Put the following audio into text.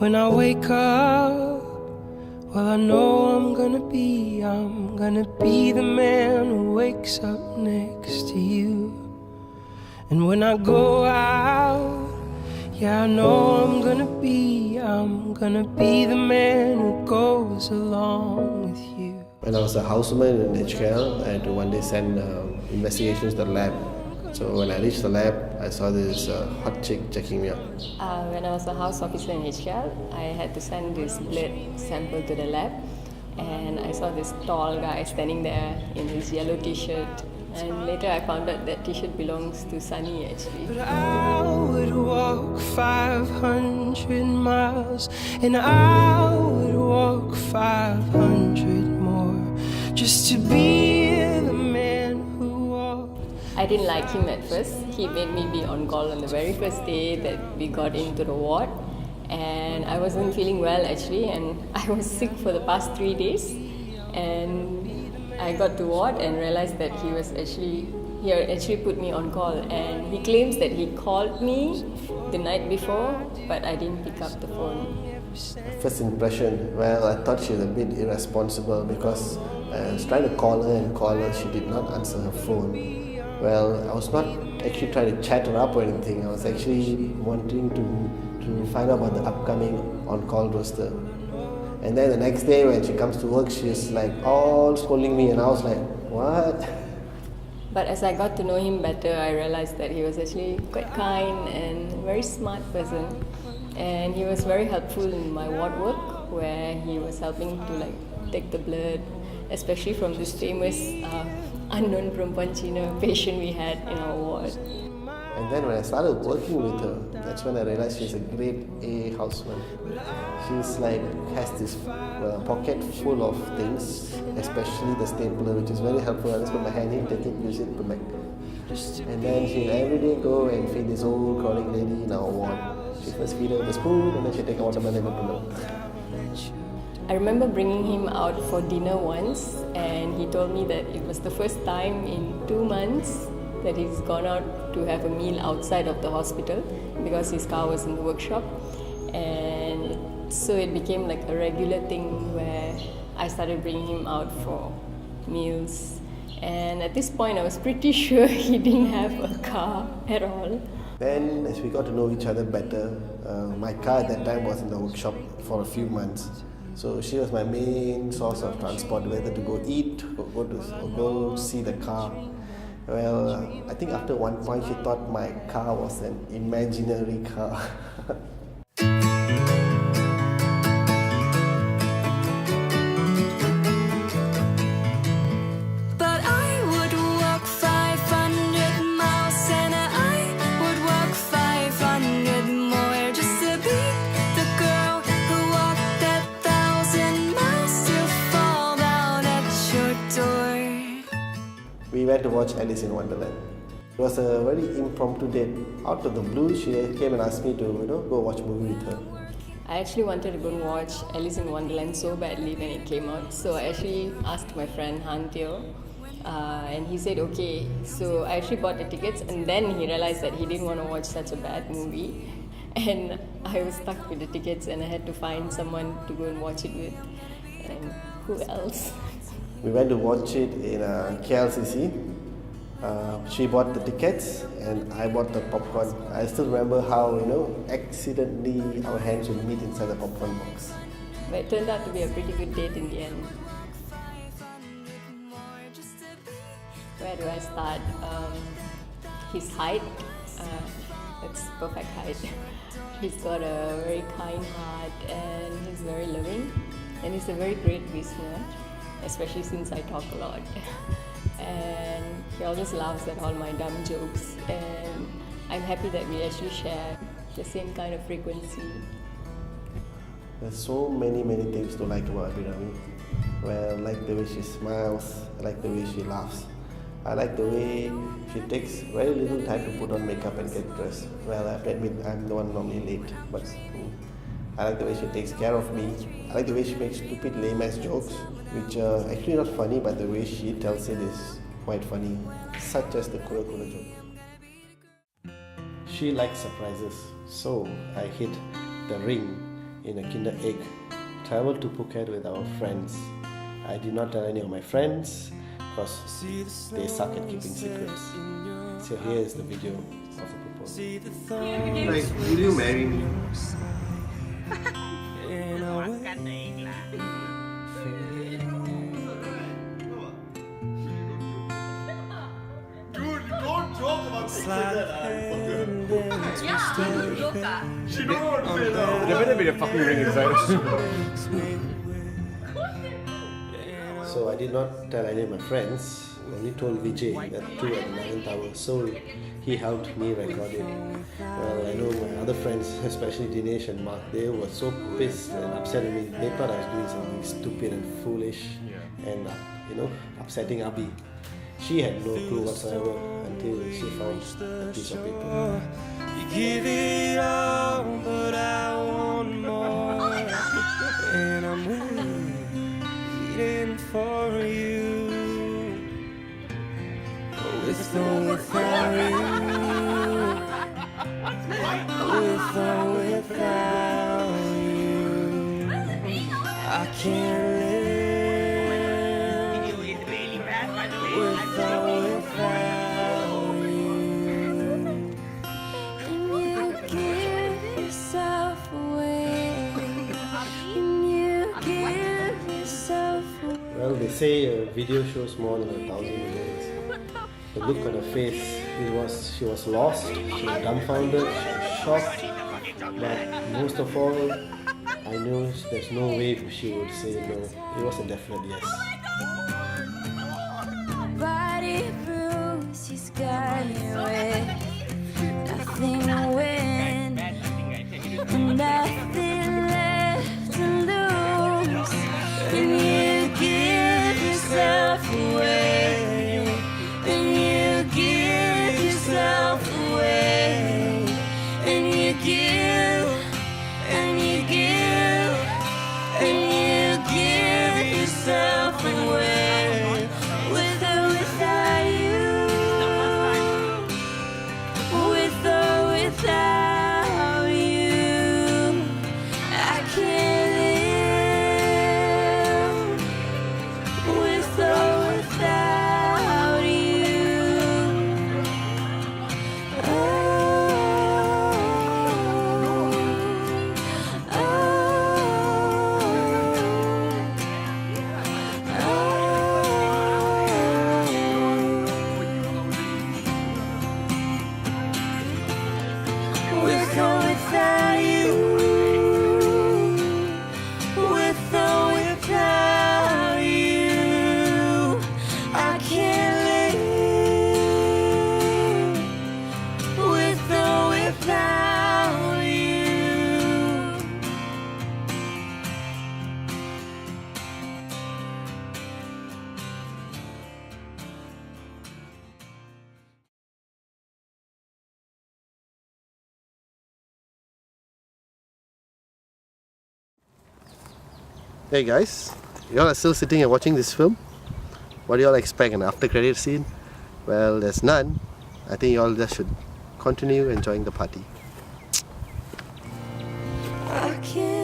When I wake up, well, I know I'm gonna be the man who wakes up next to you. And when I go out, yeah, I know I'm gonna be the man who goes along with you. When I was a houseman in HKL, I had to one day send investigations to the lab. So when I reached the lab, I saw this hot chick checking me out. When I was a house officer in HKL, I had to send this blood sample to the lab, and I saw this tall guy standing there in his yellow t-shirt, and later I found out that t-shirt belongs to Sunny actually. But I would walk 500 miles, and I would walk 500 more, just to be the man who walked. I didn't like him at first. He made me be on call on the very first day that we got into the ward, and I wasn't feeling well actually, and I was sick for the past 3 days, and I got to ward and realized that he actually put me on call, and he claims that he called me the night before, but I didn't pick up the phone. First impression, well, I thought she was a bit irresponsible because I was trying to call her, she did not answer her phone. Well, I was not actually trying to chat her up or anything, I was actually wanting to find out about the upcoming on-call roster. And then the next day when she comes to work, she's like all scolding me, and I was like, what? But as I got to know him better, I realized that he was actually quite kind and a very smart person. And he was very helpful in my ward work, where he was helping to take the blood, especially from this famous unknown perempuan Cina patient we had in our ward. And then when I started working with her, that's when I realized she's a grade A houseman. She's has this pocket full of things, especially the stapler, which is very helpful. I just put my hand in, take it, use it, put back. And then she'll every day go and feed this old chronic lady in our ward. She first feed her with a spoon, and then she'll take a watermelon and put it. I remember bringing him out for dinner once, and he told me that it was the first time in 2 months that he's gone out to have a meal outside of the hospital because his car was in the workshop. And so it became like a regular thing where I started bringing him out for meals. And at this point, I was pretty sure he didn't have a car at all. Then as we got to know each other better, my car at that time was in the workshop for a few months. So she was my main source of transport, whether to go eat, or go see the car. Well, I think after one point she thought my car was an imaginary car. But I would walk 500 miles and I would walk 500 more just to be the girl who walked 1,000 miles to fall down at your door. We went to watch Alice in Wonderland. It was a very impromptu date. Out of the blue, she came and asked me to go watch a movie with her. I actually wanted to go and watch Alice in Wonderland so badly when it came out. So I actually asked my friend Han Teo, and he said okay. So I actually bought the tickets, and then he realized that he didn't want to watch such a bad movie. And I was stuck with the tickets, and I had to find someone to go and watch it with. And who else? We went to watch it in KLCC. She bought the tickets and I bought the popcorn. I still remember how, accidentally our hands would meet inside the popcorn box. But it turned out to be a pretty good date in the end. Where do I start? His height, that's perfect height. He's got a very kind heart, and he's very loving, and he's a very great listener, especially since I talk a lot. And he always laughs at all my dumb jokes, and I'm happy that we actually share the same kind of frequency. There's so many things to like about Abirami. Well, I like the way she smiles, I like the way she laughs. I like the way she takes very little time to put on makeup and get dressed. Well, I have to admit I'm the one normally late, but I like the way she takes care of me. I like the way she makes stupid lame-ass jokes, which are actually not funny, but the way she tells it is quite funny, such as the Kura Kura joke. She likes surprises, so I hid the ring in a Kinder Egg. Traveled to Phuket with our friends. I did not tell any of my friends because they suck at keeping secrets. So here is the video of the proposal. Like, will you marry me? Dude, don't joke about things like that. She don't want to say that. There better be a fucking ring inside. So I did not tell any of my friends. Only told Vijay that too at the 9th hour. So he helped me record it. Well, I know my other friends, especially Dinesh and Mark, they were so pissed and upset at me. They thought I was doing something stupid and foolish and upsetting Abhi. She had no clue whatsoever until she found a piece of paper. You give it all, but I want more. And I'm waiting for you. With or without you. With or without you. I can't live. With or without you. And you give yourself away. And you give yourself away. Well, they say a video shows more than 1,000 words. The look on her face, she was lost, she was dumbfounded, she was shocked, but most of all, I knew there's no way she would say no. It was a definite yes. Body bruise, he's got it away. Nothing to win, and nothing left to lose. And you give yourself away. And you give yourself away. And you give, and you give, and you give yourself away. With or without you. With or without you. I can't live. With or without you. With or without you. With or without you. I can't live. With or without you. Hey guys, you all are still sitting and watching this film? What do you all expect, an after credit scene? Well, there's none. I think you all just should continue enjoying the party. I can't